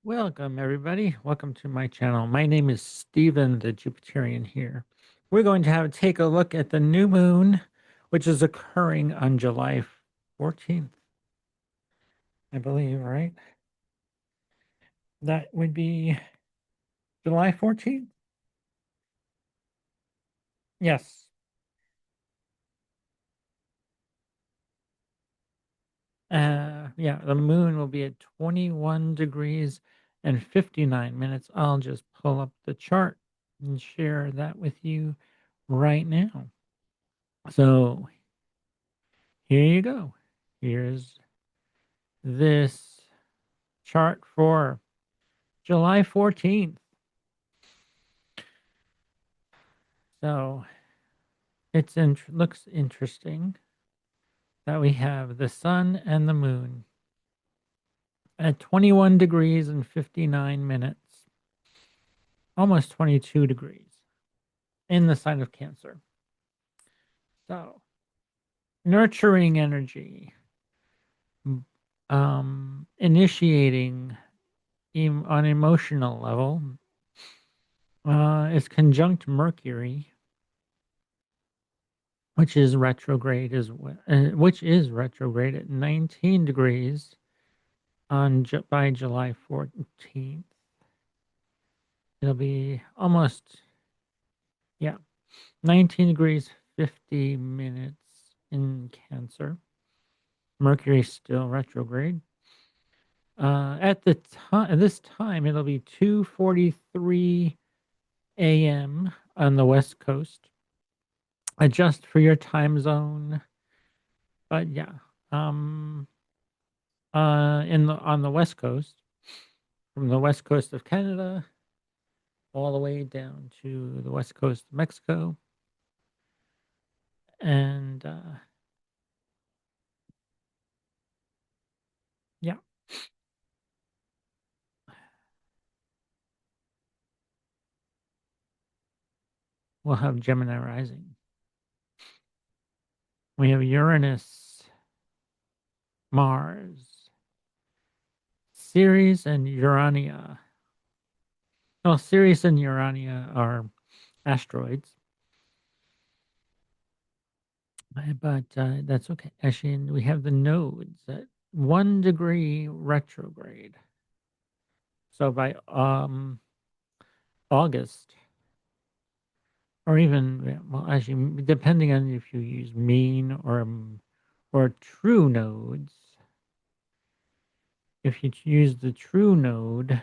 Welcome, everybody. Welcome to my channel. My name is Stephen, the Jupiterian here. We're going to take a look at the new moon, which is occurring on July 14th, I believe, right? That would be July 14th? Yes. Yeah, the moon will be at 21 degrees and 59 minutes. I'll just pull up the chart and share that with you right now. So here you go. Here's this chart for July 14th. So looks interesting that we have the sun and the moon at 21 degrees and 59 minutes, almost 22 degrees in the sign of Cancer. So nurturing energy, initiating on emotional level, is conjunct Mercury, which is retrograde at 19 degrees by July 14th. It'll be almost, yeah, 19 degrees 50 minutes in Cancer. Mercury still retrograde. At this time, it'll be 2:43 a.m. on the West Coast. Adjust for your time zone, but yeah, on the West Coast, from the West Coast of Canada all the way down to the West Coast of Mexico, and yeah, we'll have Gemini rising. We have Uranus, Mars, Ceres, and Urania. Well, Ceres and Urania are asteroids, but that's okay. Actually, and we have the nodes at 1 degree retrograde. So by August, or even, well, actually, depending on if you use mean or true nodes. If you use the true node,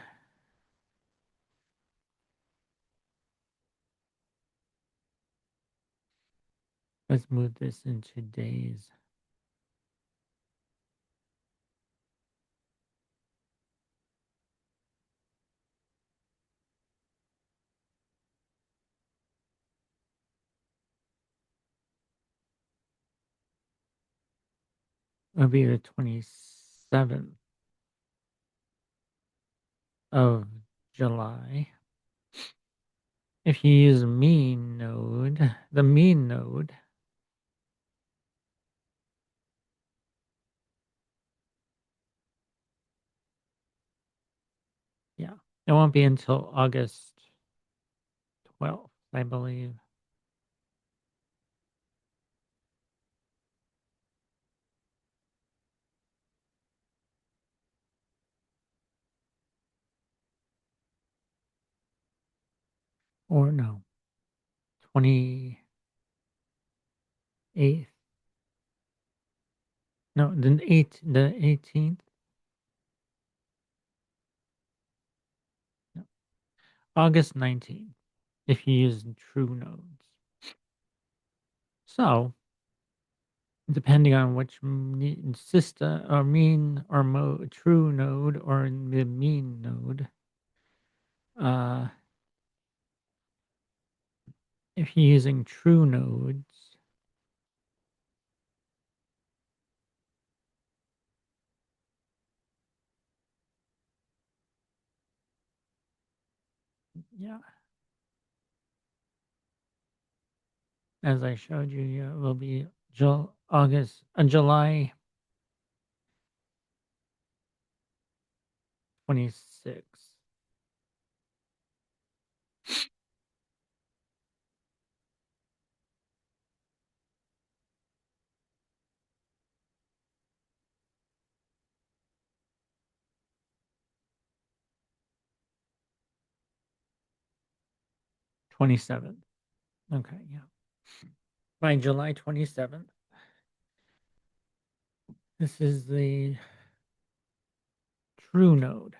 let's move this into days. It'll be the 27th of July. If you use mean node, the mean node, yeah, it won't be until August 12th, I believe. Or no, 28th. No, the 18th. No, August 19th, if you use true nodes. So, depending on which system or mean or true node or the mean node, uh, if you're using true nodes, yeah, as I showed you, yeah, it will be July 6. 27th. Okay, yeah. By July 27th, this is the true node.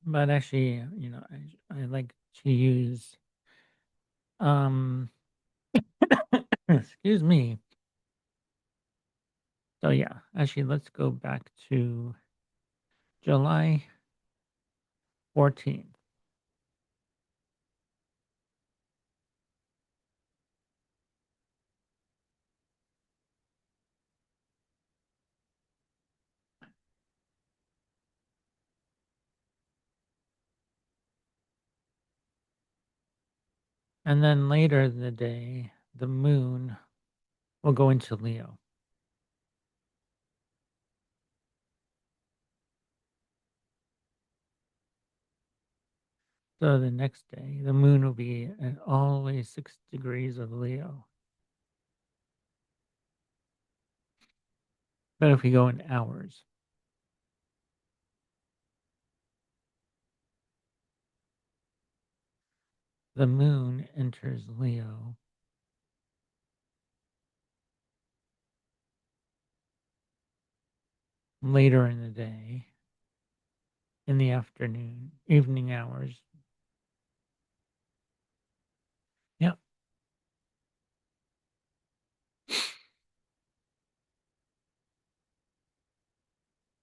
But actually, I like to use um excuse me. So yeah, actually let's go back to July 14th. And then later in the day, the moon will go into Leo. So the next day, the moon will be at always 6 degrees of Leo. But if we go in hours, the moon enters Leo later in the day, in the afternoon, evening hours. Yep.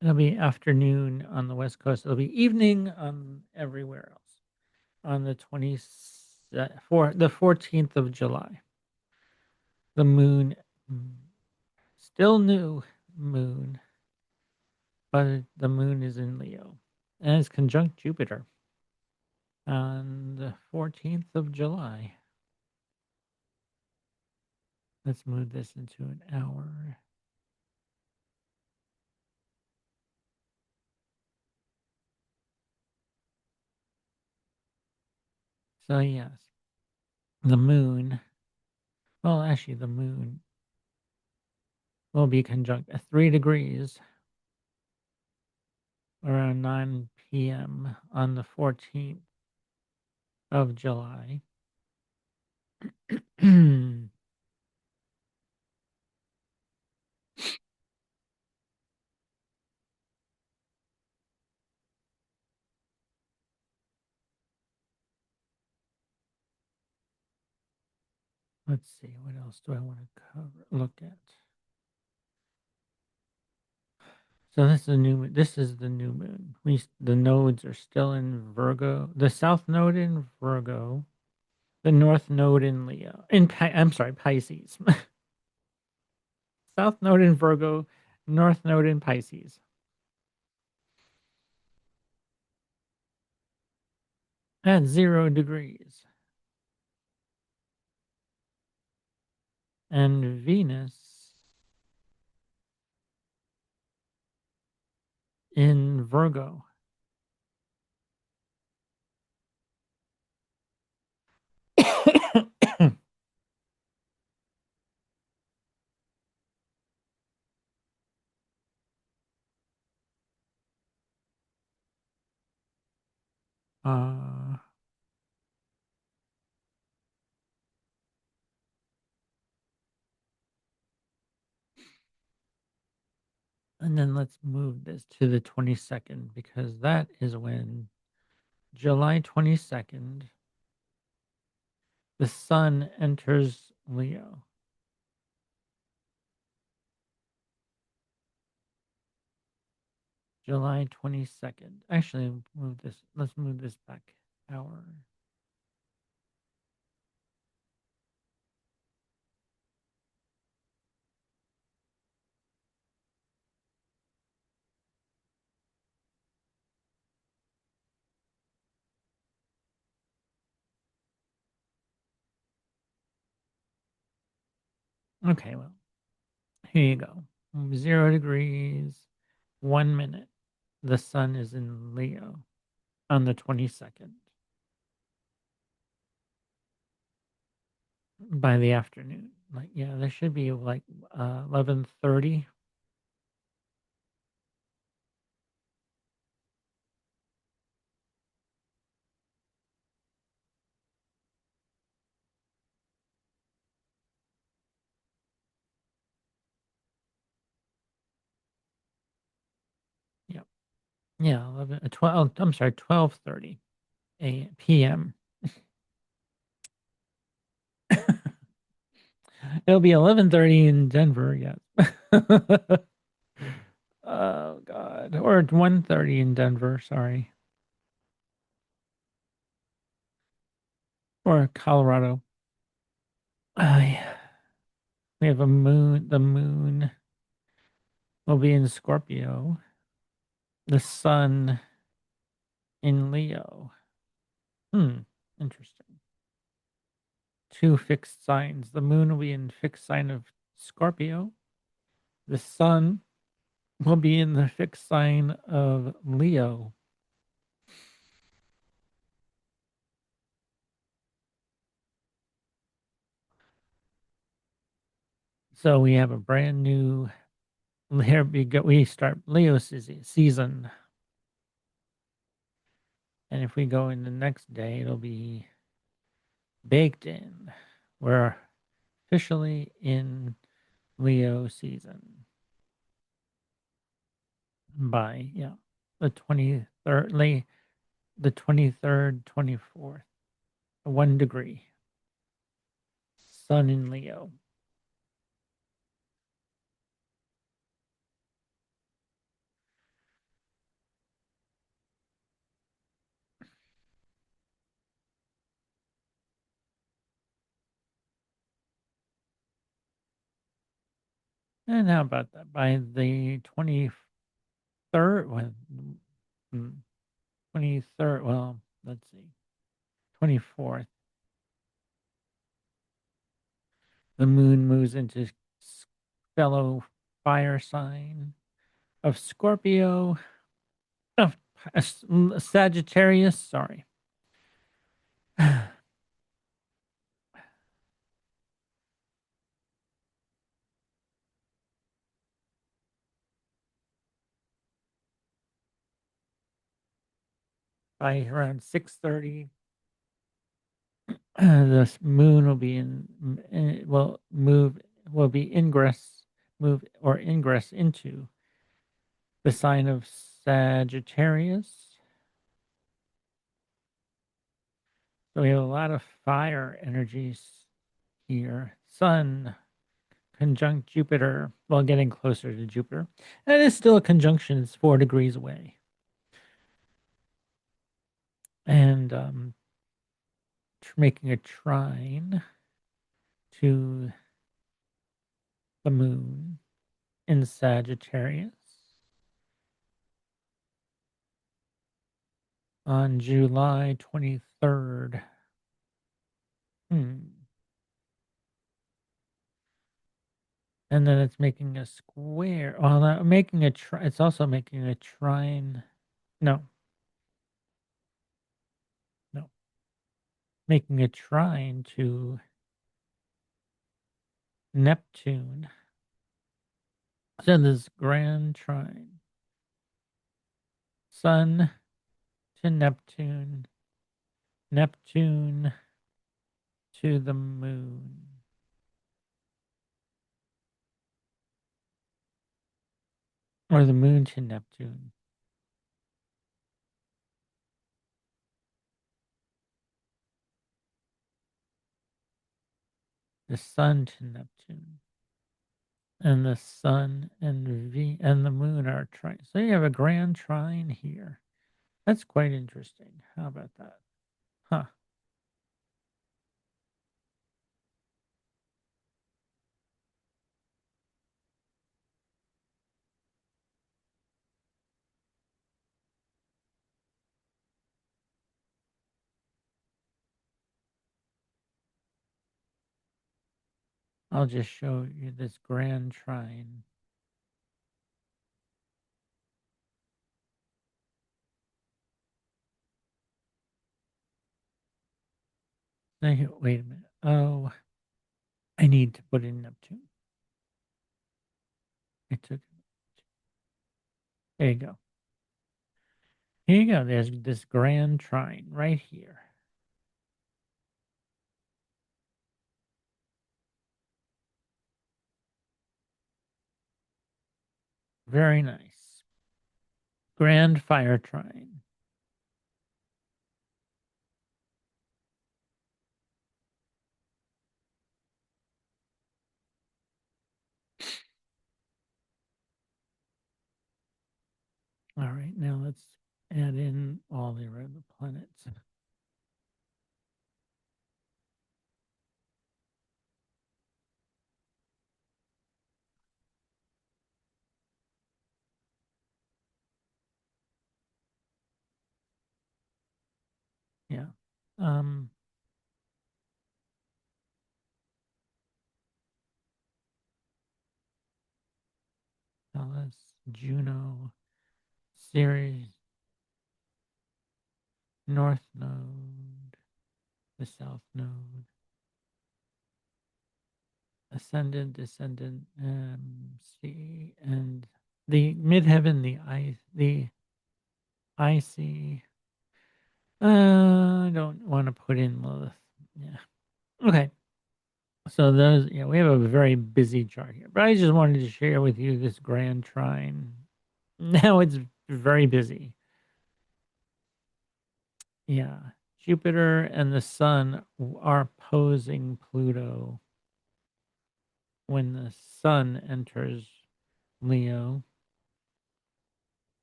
It'll be afternoon on the West Coast. It'll be evening everywhere else on the 14th of July. The moon, mm, still new moon, but the moon is in Leo and it's conjunct Jupiter on the 14th of July. Let's move this into an hour. So, yes, the moon, well, actually, the moon will be conjunct at 3 degrees around 9 p.m. on the 14th of July. Let's see, what else do I want to look at? So this is the new moon. The nodes are still in Virgo. The south node in Virgo, the north node in Leo. I'm sorry, Pisces. South node in Virgo, north node in Pisces. At 0 degrees. And Venus in Virgo. uh, and then let's move this to the 22nd because that is when July 22nd, the sun enters Leo. July 22nd. Actually, move this. Let's move this back hour. Okay, well, here you go. 0 degrees, 1 minute. The sun is in Leo on the 22nd by the afternoon. Like, yeah, there should be like 11:30. Yeah, yeah, 12. I'm sorry, 12:30 p.m. It'll be 11:30 in Denver. Yes. Oh God, or 1:30 in Denver. Sorry, or Colorado. Yeah. We have a moon. The moon will be in Scorpio. The sun in Leo. Hmm. Interesting. Two fixed signs. The moon will be in fixed sign of Scorpio. The sun will be in the fixed sign of Leo. So we have a brand new. Here we go. We start Leo season, and if we go in the next day, it'll be baked in. We're officially in Leo season by the 23rd, the 23rd, 24th, 1 degree. Sun in Leo. And how about that? By the 23rd, well, 23rd, well, let's see, 24th, the moon moves into fellow fire sign of Scorpio, of Sagittarius, sorry. By around 6:30, the moon will be will move, will be move or ingress into the sign of Sagittarius. So we have a lot of fire energies here. Sun conjunct Jupiter, well, getting closer to Jupiter. And it's still a conjunction, it's 4 degrees away. And making a trine to the moon in Sagittarius on July 23rd. Hmm. And then it's making a square. Well, making it's also making a trine. No, no. Making a trine to Neptune. So this grand trine. Sun to Neptune. Neptune to the moon. Or the moon to Neptune. The sun to Neptune. And the sun and and the moon are trine. So you have a grand trine here. That's quite interesting. How about that? Huh. I'll just show you this grand trine. Wait a minute. Oh, I need to put in Neptune. I took There you go. Here you go. There's this grand trine right here. Very nice. Grand fire trine. All right, now let's add in all the other planets. Yeah. Um, Alice, Juno, Ceres, North Node, the South Node, Ascendant, Descendant, C, and the midheaven, the IC. I don't want to put in Lilith. Yeah. Okay. So those, yeah, we have a very busy chart here, but I just wanted to share with you this grand trine. Now it's very busy. Yeah. Jupiter and the sun are opposing Pluto when the sun enters Leo.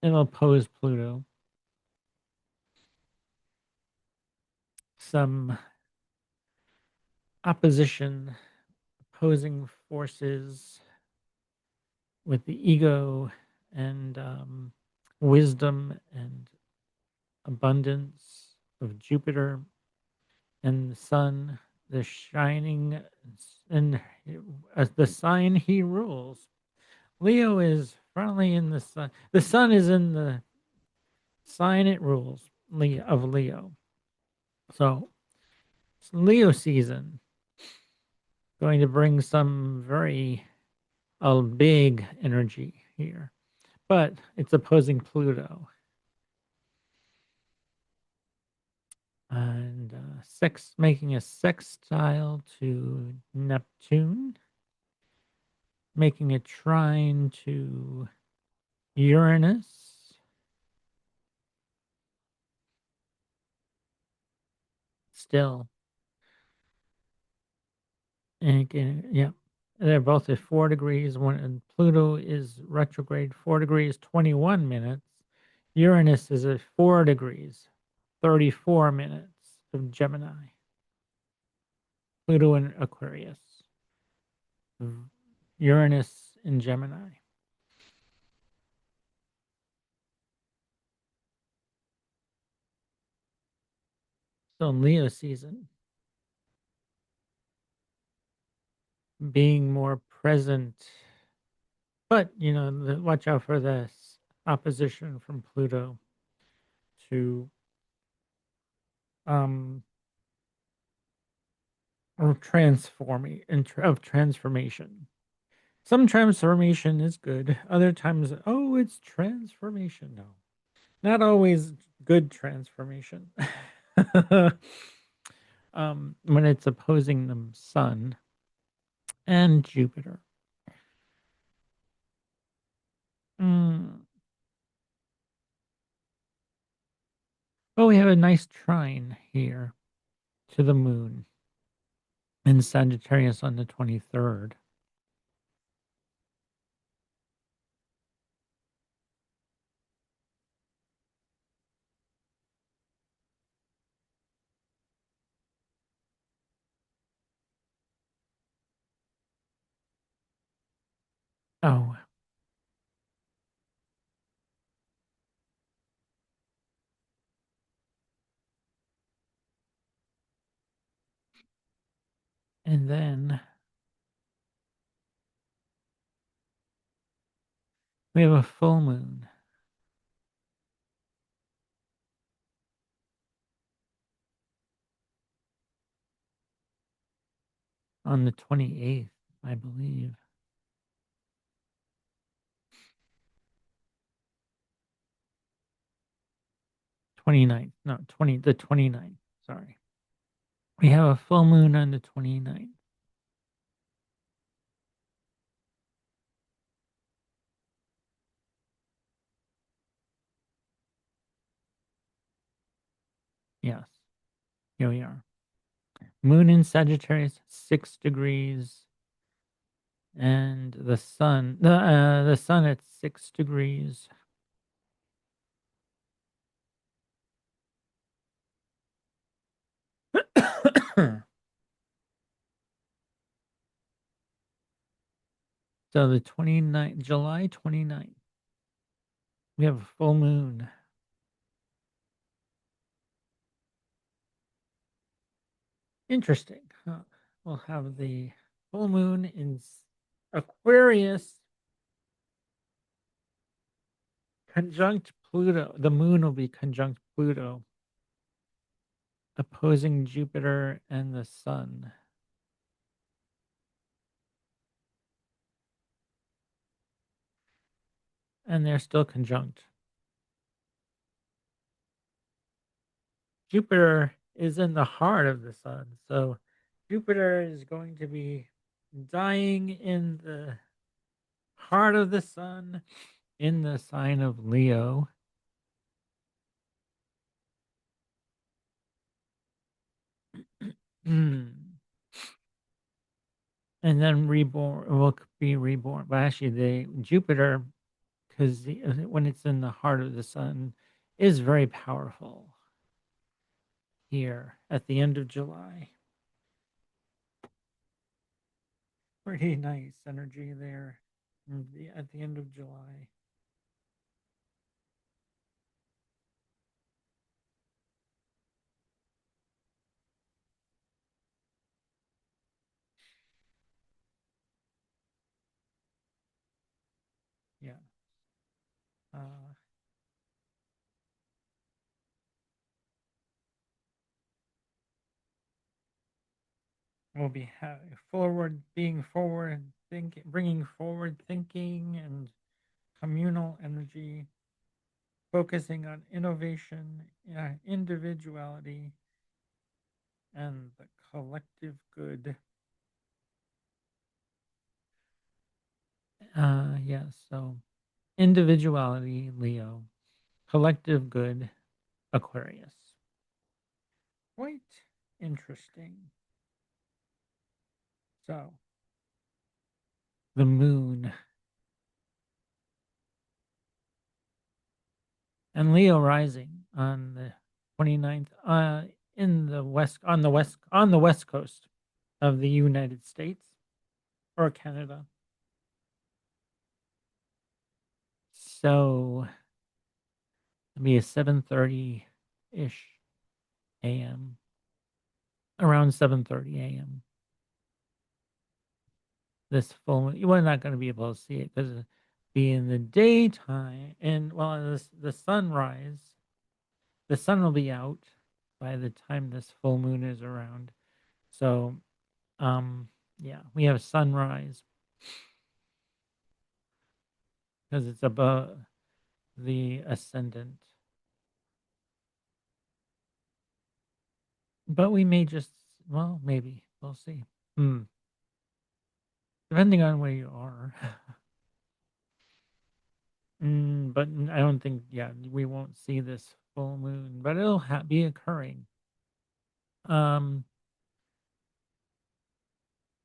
It'll oppose Pluto. Some opposition, opposing forces with the ego and wisdom and abundance of Jupiter and the sun, the shining and as the sign he rules. Leo is firmly in the sun. The sun is in the sign it rules of Leo. So it's Leo season, going to bring some very big energy here, but it's opposing Pluto and making a sextile to Neptune, making a trine to Uranus, still. And again, yeah, they're both at 4 degrees. One and Pluto is retrograde 4 degrees, 21 minutes. Uranus is at 4 degrees, 34 minutes of Gemini. Pluto in Aquarius. Uranus in Gemini. So Leo season, being more present, but watch out for this opposition from Pluto to um of transformation. Some transformation is good. Other times, oh, it's transformation. No, not always good transformation. When it's opposing the sun and Jupiter. Mm. Oh, we have a nice trine here to the moon in Sagittarius on the 23rd. Oh, and then We have a full moon on the 28th, I believe. 29th. No, 29th. Sorry. We have a full moon on the 29th. Yes, here we are. Moon in Sagittarius, 6 degrees, and the sun at 6 degrees. So the 29th, July 29th, we have a full moon. Interesting. Huh? We'll have the full moon in Aquarius conjunct Pluto. The moon will be conjunct Pluto, opposing Jupiter and the sun. And they're still conjunct. Jupiter is in the heart of the sun. So Jupiter is going to be dying in the heart of the sun in the sign of Leo. Mm. And then reborn will be reborn. But actually, the Jupiter, because when it's in the heart of the sun, is very powerful here at the end of July. Pretty nice energy there at the end of July. Yeah. Uh, we'll be bringing forward thinking and communal energy, focusing on innovation, individuality, and the collective good. Yes. So individuality, Leo, collective good, Aquarius. Quite interesting. So the moon and Leo rising on the 29th in the west coast of the United States or Canada. So it'll be a 7:30 ish a.m. around 7:30 a.m. This full moon. We're not going to be able to see it because it'll be in the daytime, and well, the sunrise. The sun will be out by the time this full moon is around. So, yeah, we have sunrise because it's above the ascendant. But we may just, well, maybe we'll see. Hmm. Depending on where you are. But I don't think, yeah, we won't see this full moon, but it'll be occurring. Um,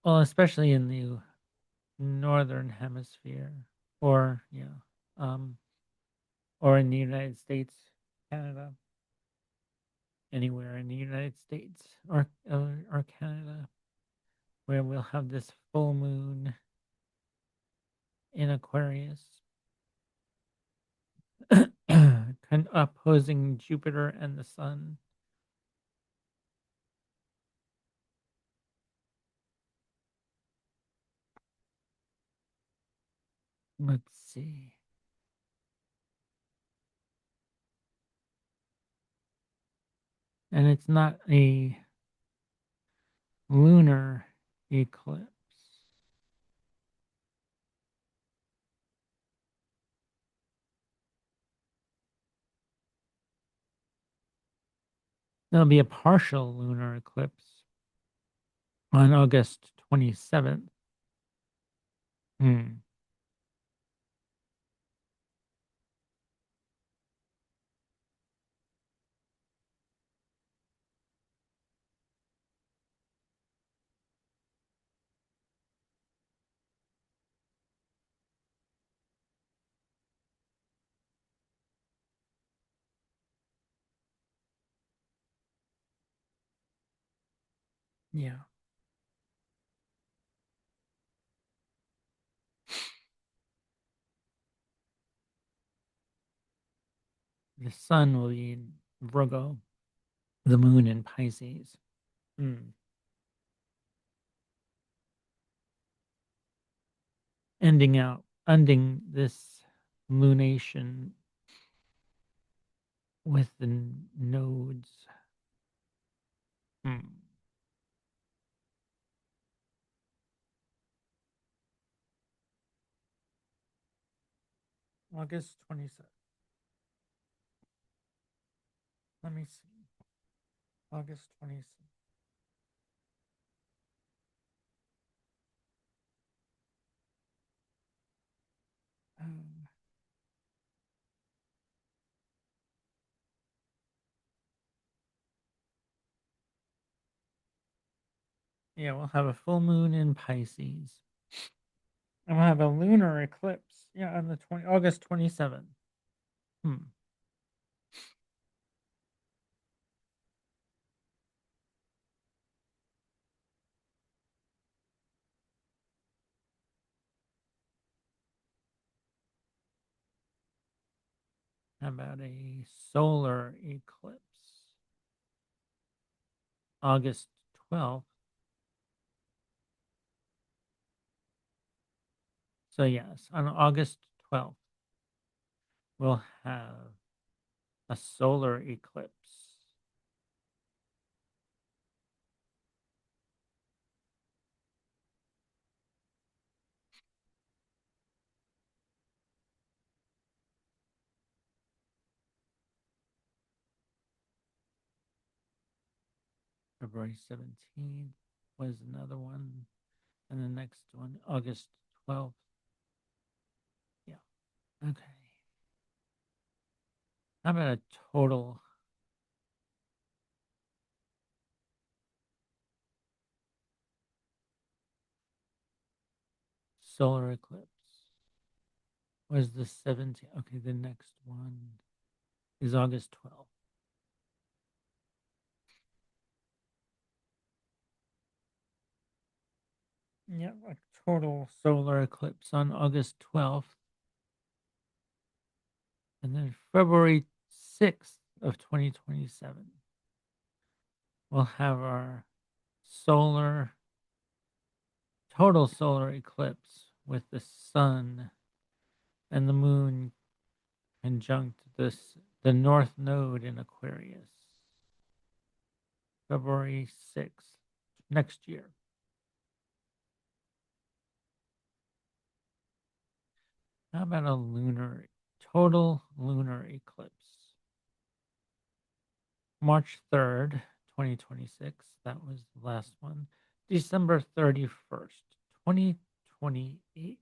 well, especially in the northern hemisphere, or yeah, um, or in the United States, Canada, anywhere in the United States or Canada, where we'll have this full moon in Aquarius, opposing Jupiter and the Sun. Let's see. and it's not a lunar eclipse. There'll be a partial lunar eclipse on August 27th. Hmm. Yeah. The sun will be in Virgo, the moon in Pisces. Hmm. Ending this lunation with the nodes. Hmm. August 27th. Let me see. August 27th. Um, yeah, we'll have a full moon in Pisces. And we'll have a lunar eclipse. Yeah, on the August 27th. Hmm. How about a solar eclipse? August 12th. So yes, on August 12th, we'll have a solar eclipse. February 17th was another one. And the next one, August 12th. Yeah. Okay. How about a total solar eclipse? Was the 17th? Okay, the next one is August 12th. Yeah, a total solar eclipse on August 12th. And then February 6th of 2027, we'll have our solar, total solar eclipse with the sun and the moon conjunct the north node in Aquarius. February 6th, next year. How about a total lunar eclipse? March 3rd, 2026. That was the last one. December 31st, 2028.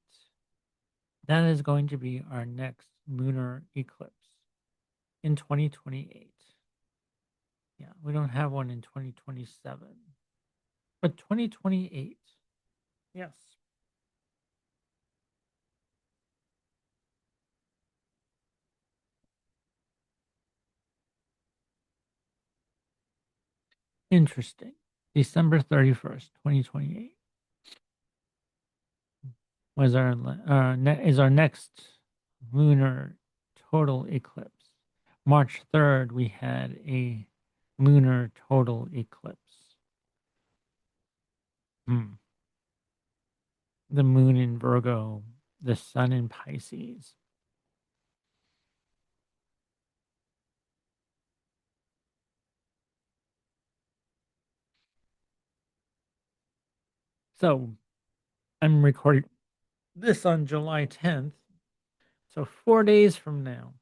That is going to be our next lunar eclipse in 2028. Yeah, we don't have one in 2027, but 2028. Yes. Interesting. December 31st, 2028 was is our next lunar total eclipse. March 3rd, we had a lunar total eclipse. Hmm. The moon in Virgo, the sun in Pisces. So I'm recording this on July 10th. So 4 days from now,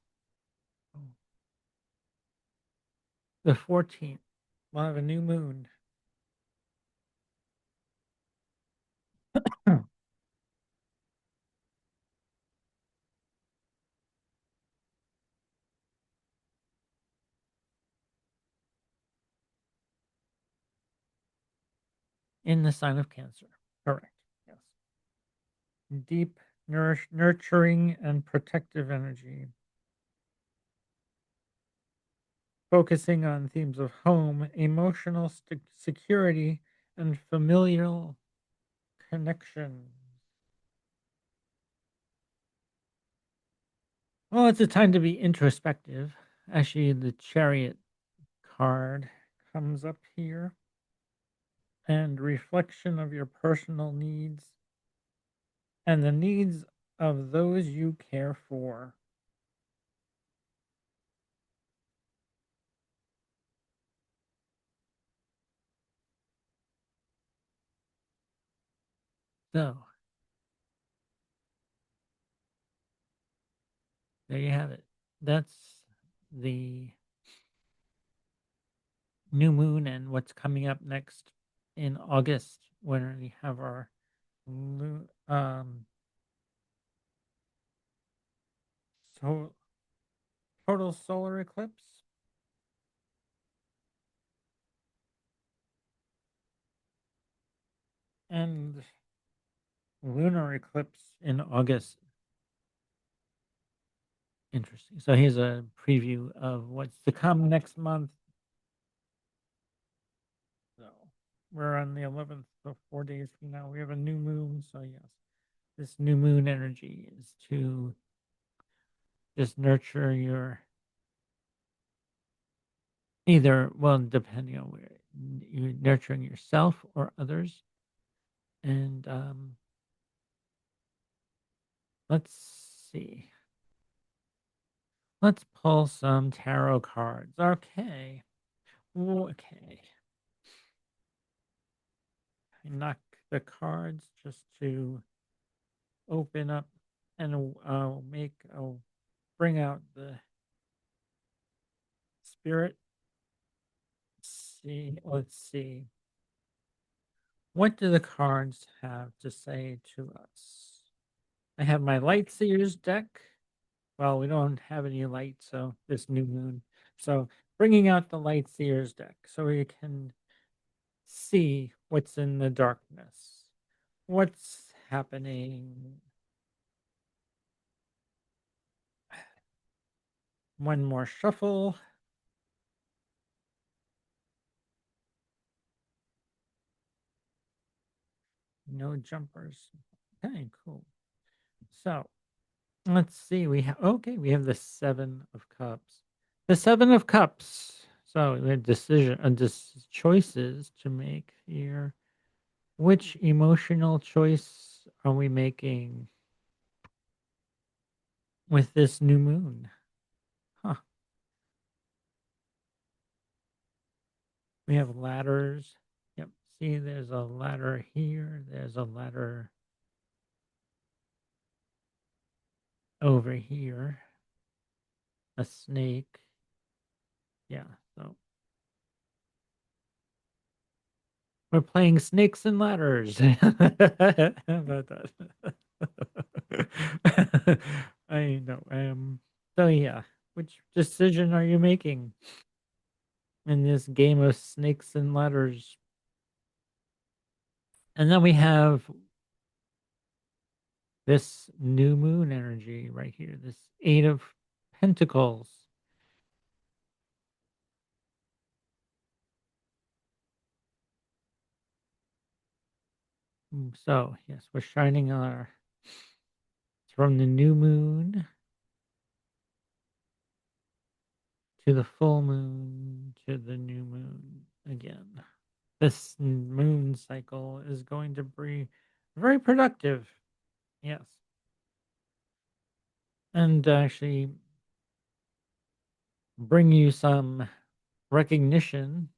the 14th, we'll have a new moon in the sign of Cancer. Correct. Yes. Deep, nurturing, and protective energy, focusing on themes of home, emotional security, and familial connection. Well, it's a time to be introspective. Actually, the Chariot card comes up here, and reflection of your personal needs and the needs of those you care for. So, there you have it. That's the new moon and what's coming up next in August when we have our so total solar eclipse and lunar eclipse in August. Interesting. So here's a preview of what's to come next month. So we're on the 11th, so 4 days from now we have a new moon. So yes, this new moon energy is to just nurture your either, well, depending on where you're nurturing yourself or others. And let's see. Let's pull some tarot cards. Okay. Okay. I knock the cards just to open up and I'll bring out the spirit. Let's see. What do the cards have to say to us? I have my light seers deck. Well, we don't have any light, so this new moon. So bringing out the light seers deck so we can see what's in the darkness. What's happening? One more shuffle. No jumpers. Okay, cool. So let's see. We have the 7 of Cups. The 7 of Cups. So we have choices to make here. Which emotional choice are we making with this new moon? Huh. We have ladders. Yep. See, there's a ladder here. There's a ladder over here. A snake. Yeah. So we're playing snakes and ladders. How about that? I know. So yeah, which decision are you making in this game of snakes and ladders? And then we have this new moon energy right here, this 8 of Pentacles. So yes, we're shining our from the new moon to the full moon to the new moon again. This moon cycle is going to be very productive. Yes. And actually bring you some recognition,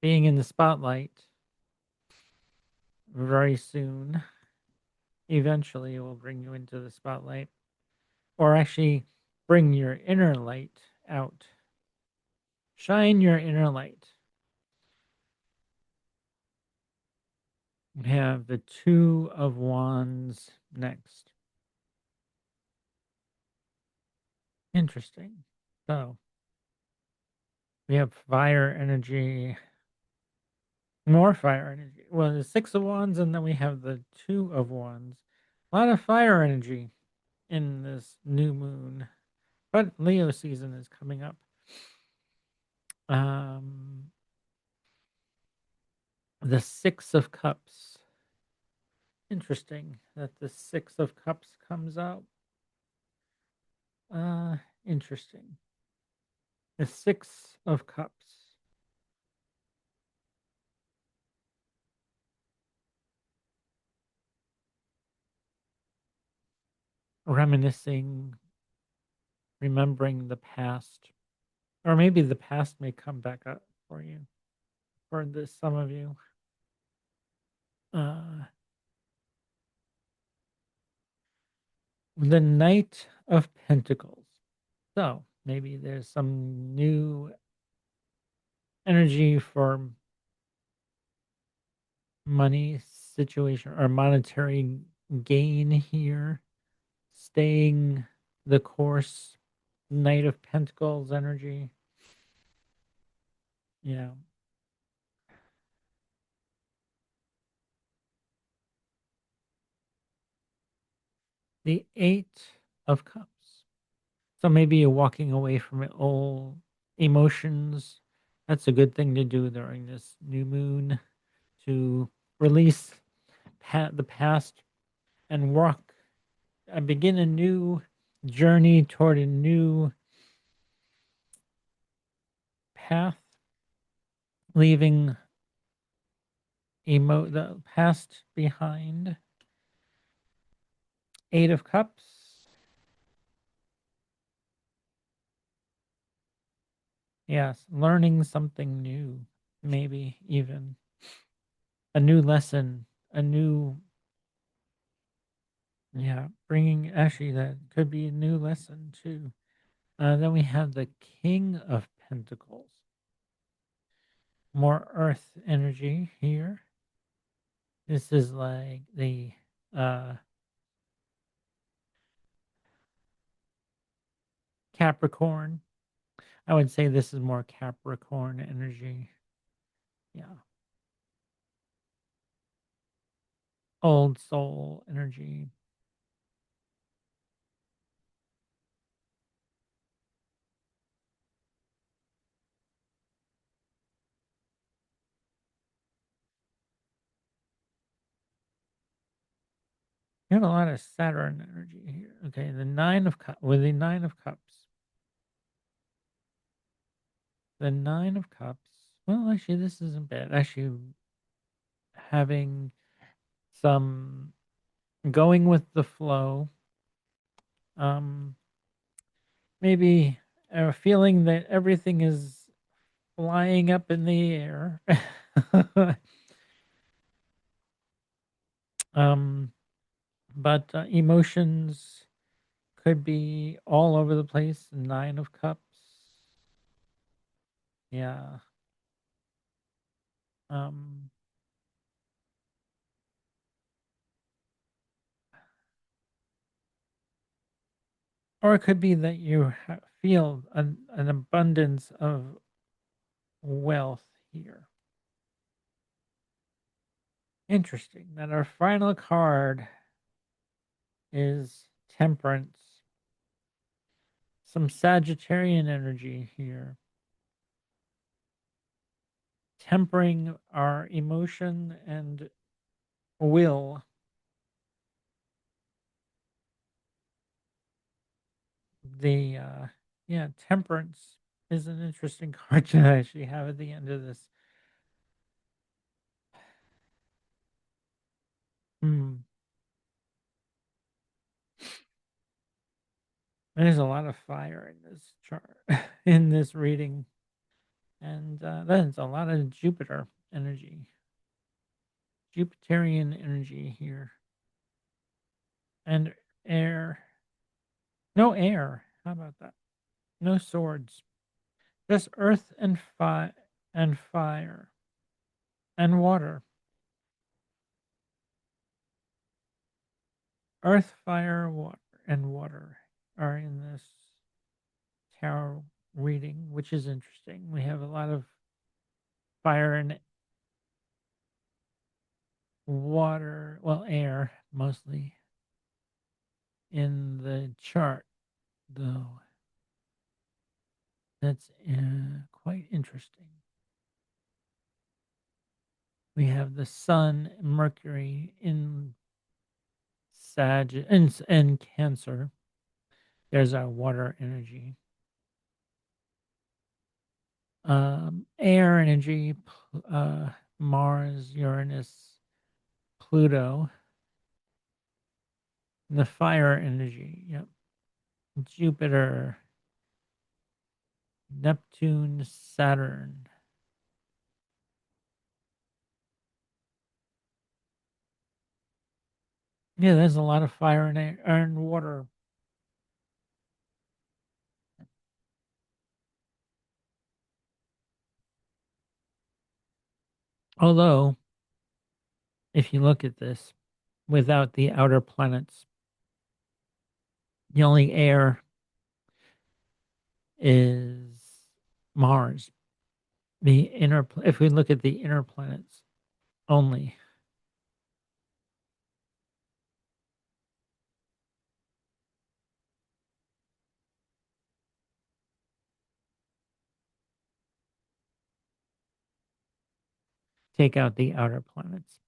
being in the spotlight. very soon. Eventually, it will bring you into the spotlight, or actually bring your inner light out. Shine your inner light. We have the Two of Wands next. Interesting. So we have fire energy, more fire energy. Well, the Six of Wands, and then we have the Two of Wands. A lot of fire energy in this new moon. But Leo season is coming up. Um, the Six of Cups. Interesting that the Six of Cups comes out. Uh, Interesting. The Six of Cups. Reminiscing, remembering the past. Or maybe the past may come back up for you, for this, some of you. Uh, the Knight of Pentacles. So maybe there's some new energy for money situation or monetary gain here. Staying the course. Knight of Pentacles energy. Yeah. The Eight of Cups. So maybe you're walking away from old emotions. That's a good thing to do during this new moon, to release the past and walk and begin a new journey toward a new path, leaving the past behind. Eight of Cups. Yes, learning something new, maybe even a new lesson, a new, yeah, bringing, actually, that could be a new lesson too. Then we have the King of Pentacles. More earth energy here. This is like the uh, Capricorn. I would say this is more Capricorn energy. Yeah. Old soul energy. You have a lot of Saturn energy here. Okay, the Nine of Cups. With the Nine of Cups. The Nine of Cups. Well, actually, this isn't bad. Actually, having some going with the flow. Um, Maybe a feeling that everything is flying up in the air. um, but emotions could be all over the place. Nine of Cups. Yeah. Um, or it could be that you feel an abundance of wealth here. Interesting that our final card is Temperance. Some Sagittarian energy here. Tempering our emotion and will. The Yeah, Temperance is an interesting card to actually have at the end of this. Hmm. There's a lot of fire in this chart, in this reading, and there's a lot of Jupiter energy. Jupiterian energy here. And air. No air. How about that? No swords. Just earth and fire and water. Earth, fire, water, and water are in this tarot reading, which is interesting. We have a lot of fire and water, well, air mostly in the chart, though. That's quite interesting. We have the sun, Mercury in and Cancer. There's our water energy. Air energy, Mars, Uranus, Pluto. The fire energy, yep. Jupiter, Neptune, Saturn. Yeah, there's a lot of fire and air and water. Although, if you look at this, without the outer planets, the only air is Mars. If we look at the inner planets only, take out the outer planets.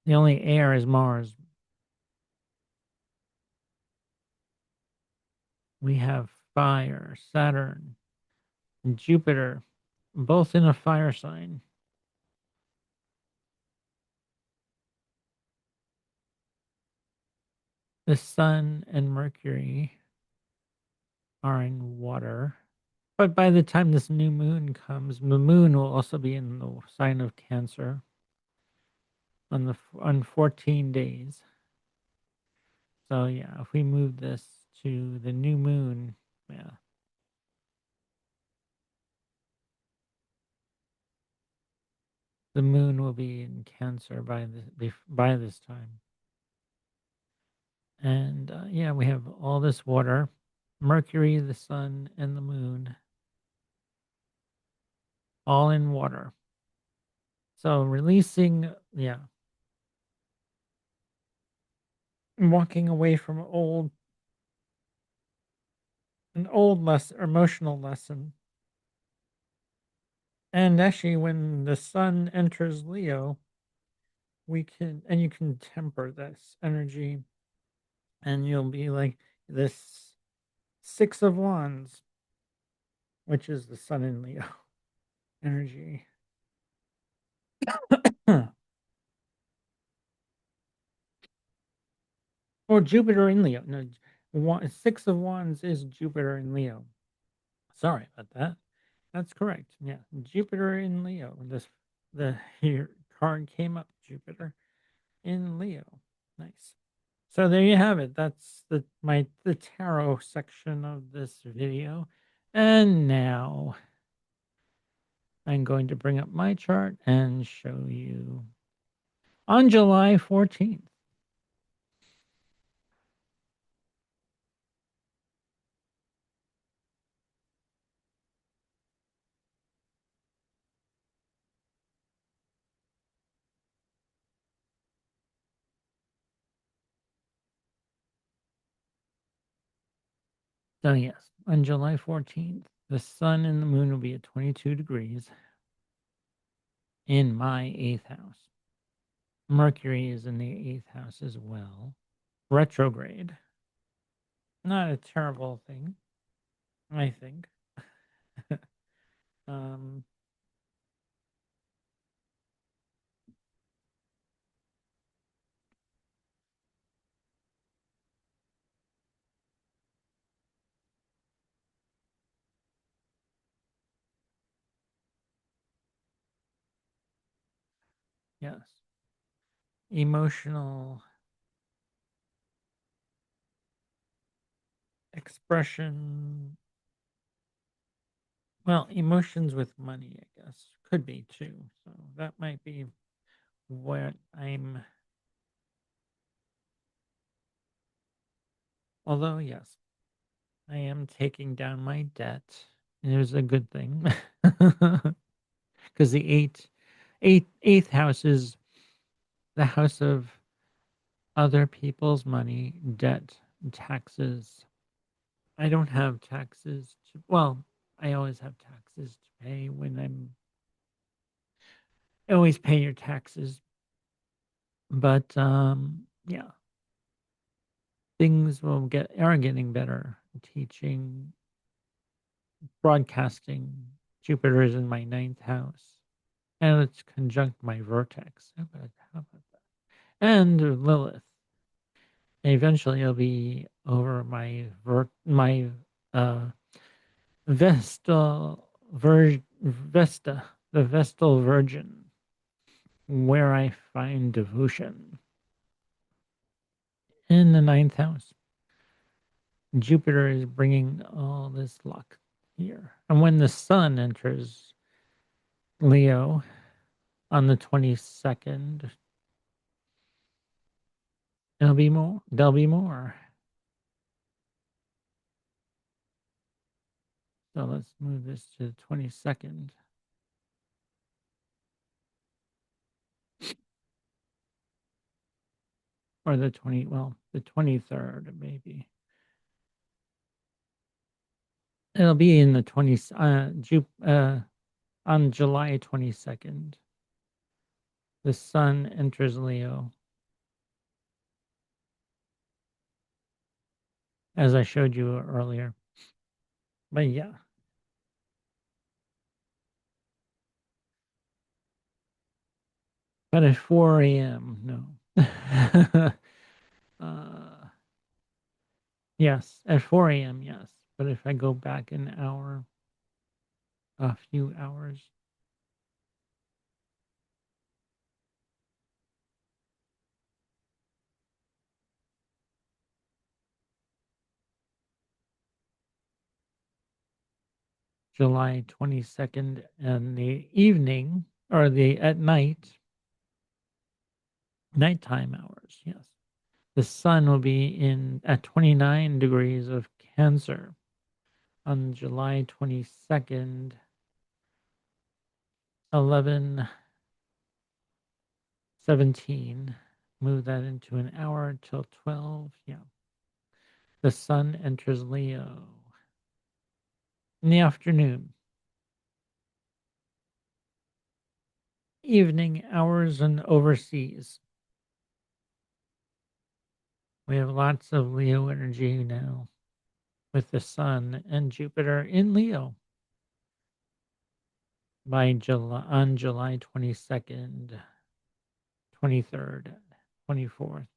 The only air is Mars. We have fire, Saturn, and Jupiter, both in a fire sign. The Sun and Mercury are in water. But by the time this new moon comes, the moon will also be in the sign of Cancer on 14 days. So yeah, if we move this to the new moon, yeah, the moon will be in Cancer by this time. And yeah, we have all this water, Mercury, the sun, and the moon, all in water. So releasing, yeah, walking away from an old emotional lesson. And actually, when the sun enters Leo, you can temper this energy, and you'll be like this Six of Wands, which is the sun in Leo energy. Or Jupiter in Leo. No, Six of Wands is Jupiter in Leo. Sorry about that. That's correct. Yeah, Jupiter in Leo. The here card came up. Jupiter in Leo. Nice. So there you have it. That's the tarot section of this video. And now I'm going to bring up my chart and show you on July 14th. So yes, on July 14th, the sun and the moon will be at 22 degrees in my 8th house. Mercury is in the 8th house as well. Retrograde. Not a terrible thing, I think. um, Yes. Emotional expression. Well, emotions with money, I guess, could be too. So that might be what I'm. Although, yes, I am taking down my debt. It was a good thing because the eighth house is the house of other people's money, debt, taxes. I don't have taxes to, well, I always have taxes to pay when I always pay your taxes. But yeah, things are getting better. Teaching, broadcasting. Jupiter is in my ninth house. And it's conjunct my vertex. How about that? And Lilith. Eventually it'll be over my uh Vesta, the Vestal Virgin, where I find devotion in the ninth house. Jupiter is bringing all this luck here. And when the sun enters Leo on the 22nd, there'll be more. So let's move this to the 22nd or the 23rd maybe. It'll be in the 20 on July 22nd. The sun enters Leo, as I showed you earlier. But yeah, but at 4 a.m., no. uh, yes, at 4 a.m., yes. But if I go back an hour, a few hours, July 22nd in the evening or the at night, nighttime hours, yes. The sun will be in at 29 degrees of Cancer on July 22nd, 11:17. Move that into an hour till 12. Yeah. The sun enters Leo in the afternoon, evening hours, and overseas. We have lots of Leo energy now with the sun and Jupiter in Leo by July 22nd, 23rd, 24th.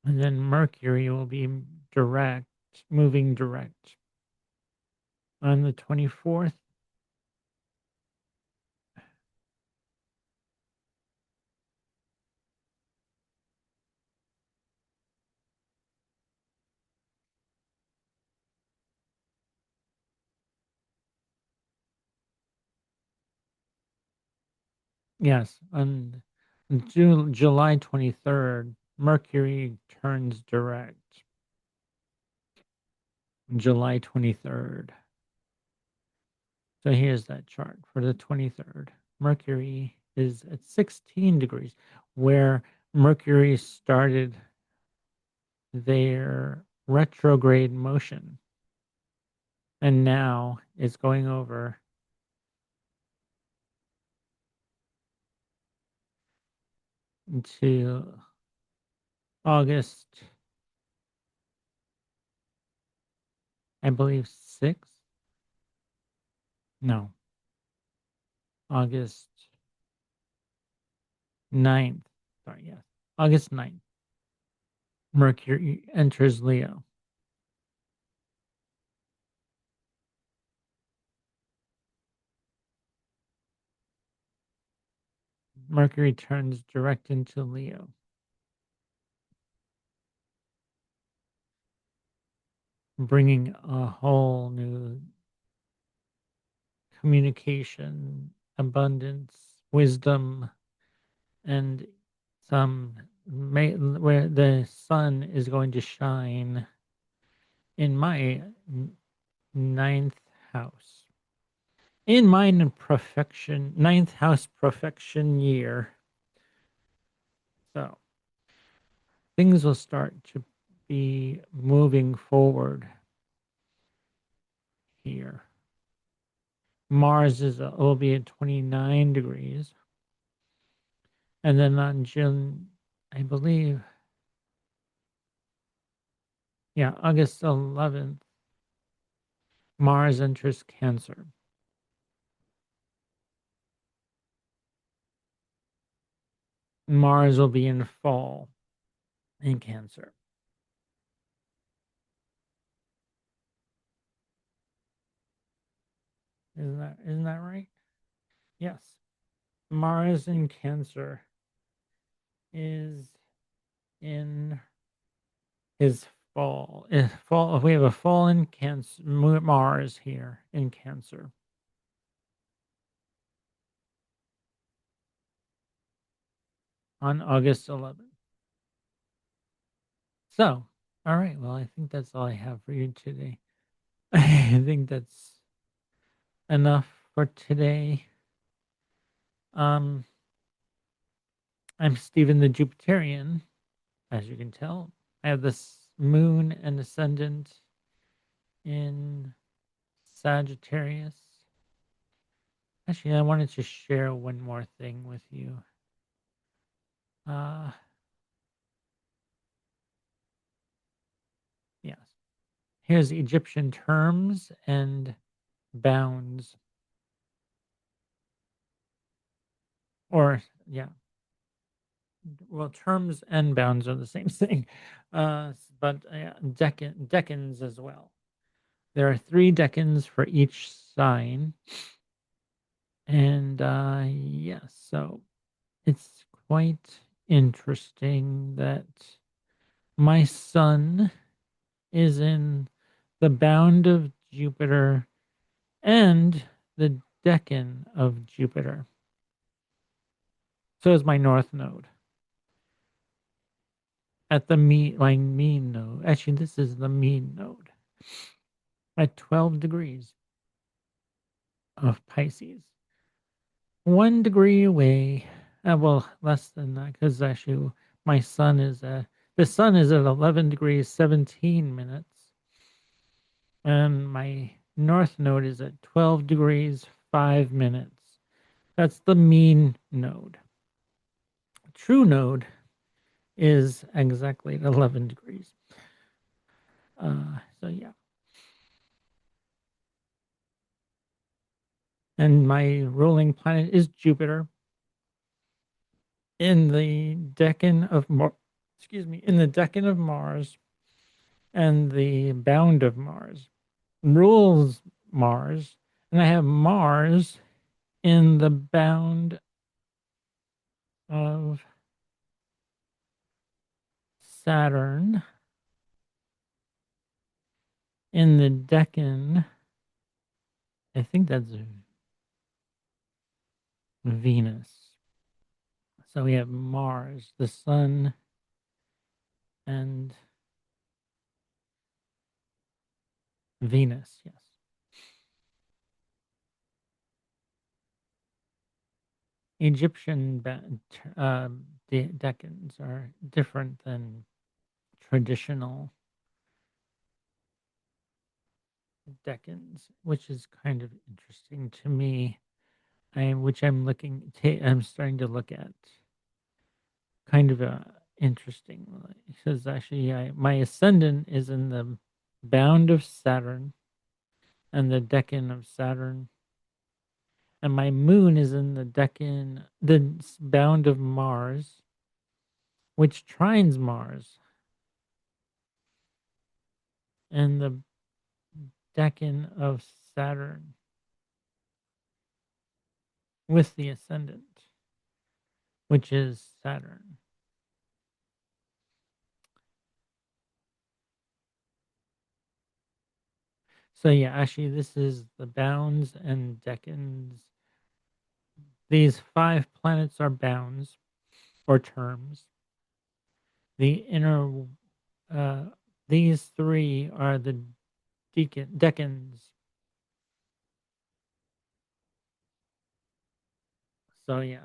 And then Mercury will be direct, moving direct on the 24th. Yes, on July 23rd, Mercury turns direct. July 23rd. So here's that chart for the 23rd. Mercury is at 16 degrees, where Mercury started their retrograde motion. And now it's going over to August, I believe, 6th. No, August 9th. Sorry, yes. August 9th. Mercury enters Leo. Mercury turns direct into Leo, bringing a whole new communication, abundance, wisdom, and where the sun is going to shine in my ninth house. In my ninth house perfection year. So things will start to be moving forward here. Mars will be at 29 degrees. And then on June, I believe, yeah, August 11th, Mars enters Cancer. Mars will be in fall in Cancer. Isn't that right? Yes. Mars in Cancer is in his fall. Fall. We have a fall in Cancer. Mars here in Cancer on August 11th. So, all right. Well, I think that's all I have for you today. I think that's enough for today. Um, I'm Stephen the Jupiterian, as you can tell. I have this moon and ascendant in Sagittarius. Actually, I wanted to share one more thing with you. Uh, yes. Here's Egyptian terms and bounds. Or, yeah. Well, terms and bounds are the same thing. But decans as well. There are 3 decans for each sign. And yes, so it's quite interesting that my sun is in the bound of Jupiter and the decan of Jupiter. So is my north node at my mean node. Actually, this is the mean node at 12 degrees of Pisces. 1 degree away. Well, less than that because actually my sun is the sun is at 11 degrees 17 minutes, and my north node is at 12 degrees 5 minutes. That's the mean node. True node is exactly at 11 degrees. So yeah. And my ruling planet is Jupiter in the decan of in the decan of Mars and the bound of Mars. Rules Mars, and I have Mars in the bound of Saturn in the decan. I think that's Venus. So we have Mars, the Sun, and Venus. Yes. Egyptian decans are different than traditional decans, which is kind of interesting to me. I'm starting to look at kind of interesting because actually my ascendant is in the bound of Saturn and the decan of Saturn, and my moon is in the bound of Mars, which trines Mars, and the decan of Saturn with the ascendant. which is Saturn. So yeah, actually this is the bounds and decans. These 5 planets are bounds or terms. The inner uh these 3 are the decans. So yeah,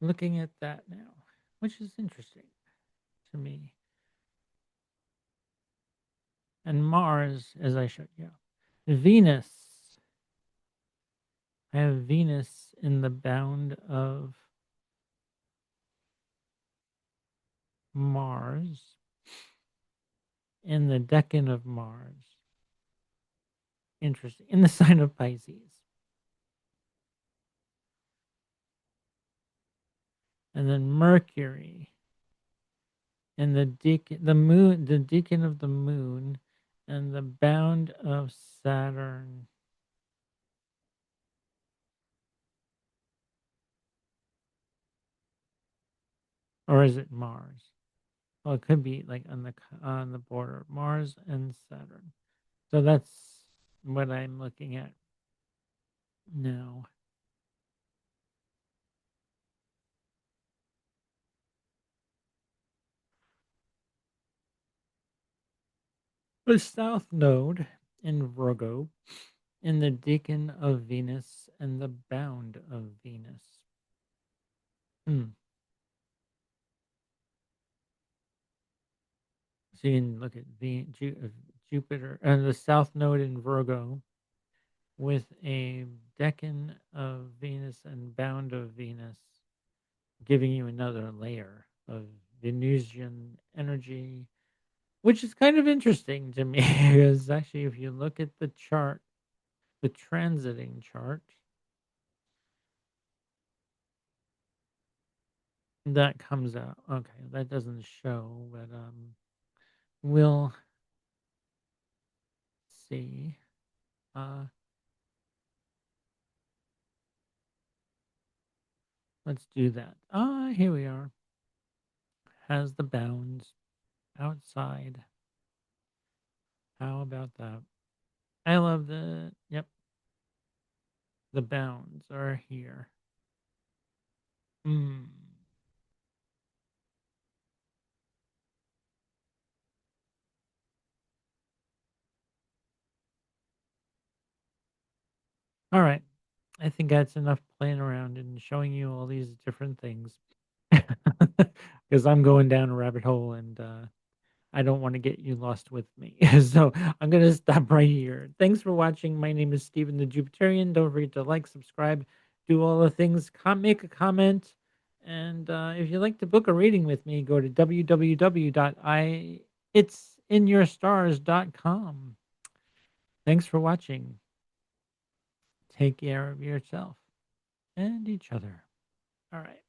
looking at that now, which is interesting to me. And Mars, as I showed you. Venus. I have Venus in the bound of Mars, in the decan of Mars. Interesting. In the sign of Pisces. And then Mercury in the decan of the moon, and the bound of Saturn. Or is it Mars? Well, it could be like on the border of Mars and Saturn. So that's what I'm looking at now. The south node in Virgo, in the decan of Venus, and the bound of Venus. Hmm. So you can look at Jupiter and the south node in Virgo with a decan of Venus and bound of Venus, giving you another layer of Venusian energy, which is kind of interesting to me because actually, if you look at the chart, the transiting chart, that comes out. Okay, that doesn't show, but we'll see. Uh, let's do that. Ah, here we are. Has the bounds outside. How about that? I love yep, the bounds are here. Hmm. All right. I think that's enough playing around and showing you all these different things. Because I'm going down a rabbit hole and I don't want to get you lost with me. So I'm going to stop right here. Thanks for watching. My name is Stephen the Jupiterian. Don't forget to like, subscribe, do all the things, make a comment. And if you'd like to book a reading with me, go to www.it'sinyourstars.com. Thanks for watching. Take care of yourself and each other. All right.